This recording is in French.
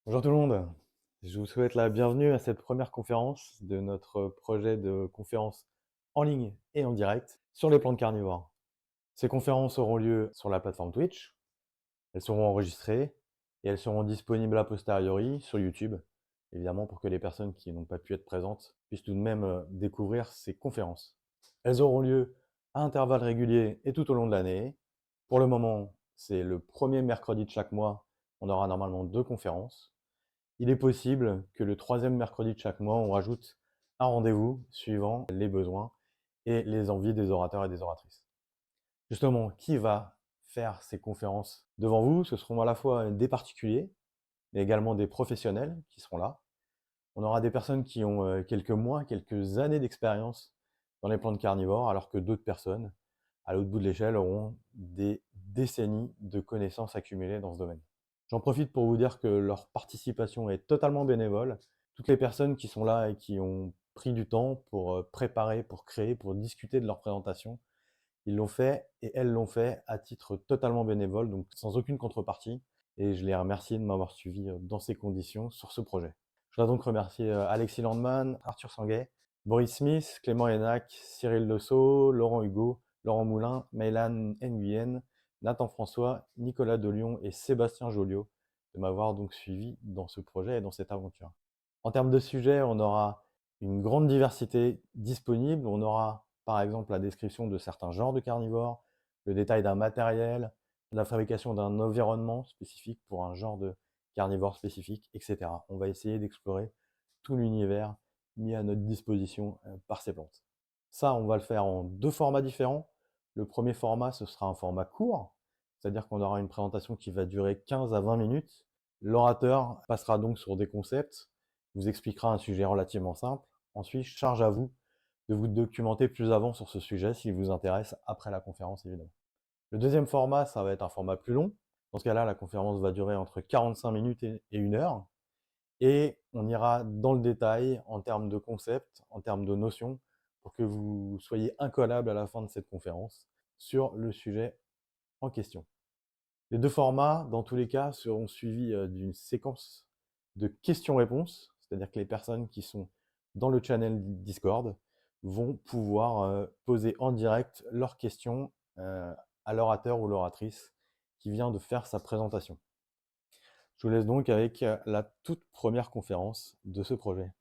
Bonjour tout le monde, je vous souhaite la bienvenue à cette première conférence de notre projet de conférence en ligne et en direct sur les plantes carnivores. Ces conférences auront lieu sur la plateforme Twitch, elles seront enregistrées et elles seront disponibles a posteriori sur YouTube, évidemment pour que les personnes qui n'ont pas pu être présentes puissent tout de même découvrir ces conférences. Elles auront lieu à intervalles réguliers et tout au long de l'année. Pour le moment, c'est le premier mercredi de chaque mois, on aura normalement 2 conférences. Il est possible que le troisième mercredi de chaque mois, on rajoute un rendez-vous suivant les besoins et les envies des orateurs et des oratrices. Justement, qui va faire ces conférences devant vous? Ce seront à la fois des particuliers, mais également des professionnels qui seront là. On aura des personnes qui ont quelques mois, quelques années d'expérience dans les plantes carnivores, alors que d'autres personnes, à l'autre bout de l'échelle, auront des décennies de connaissances accumulées dans ce domaine. J'en profite pour vous dire que leur participation est totalement bénévole. Toutes les personnes qui sont là et qui ont pris du temps pour préparer, pour créer, pour discuter de leur présentation, ils l'ont fait et elles l'ont fait à titre totalement bénévole, donc sans aucune contrepartie. Et je les remercie de m'avoir suivi dans ces conditions sur ce projet. Je voudrais donc remercier Alexis Landman, Arthur Sanguet, Boris Smith, Clément Hénac, Cyril Dessau, Laurent Hugo, Laurent Moulin, Meylan Nguyen, Nathan François, Nicolas Delion et Sébastien Joliot de m'avoir donc suivi dans ce projet et dans cette aventure. En termes de sujets, on aura une grande diversité disponible. On aura par exemple la description de certains genres de carnivores, le détail d'un matériel, la fabrication d'un environnement spécifique pour un genre de carnivore spécifique, etc. On va essayer d'explorer tout l'univers mis à notre disposition par ces plantes. Ça, on va le faire en 2 formats différents. Le premier format, ce sera un format court, c'est-à-dire qu'on aura une présentation qui va durer 15 à 20 minutes. L'orateur passera donc sur des concepts, vous expliquera un sujet relativement simple. Ensuite, charge à vous de vous documenter plus avant sur ce sujet s'il vous intéresse après la conférence, évidemment. Le deuxième format, ça va être un format plus long. Dans ce cas-là, la conférence va durer entre 45 minutes et 1 heure. Et on ira dans le détail en termes de concepts, en termes de notions, pour que vous soyez incollable à la fin de cette conférence sur le sujet en question. Les 2 formats, dans tous les cas, seront suivis d'une séquence de questions-réponses, c'est-à-dire que les personnes qui sont dans le channel Discord vont pouvoir poser en direct leurs questions à l'orateur ou l'oratrice qui vient de faire sa présentation. Je vous laisse donc avec la toute première conférence de ce projet.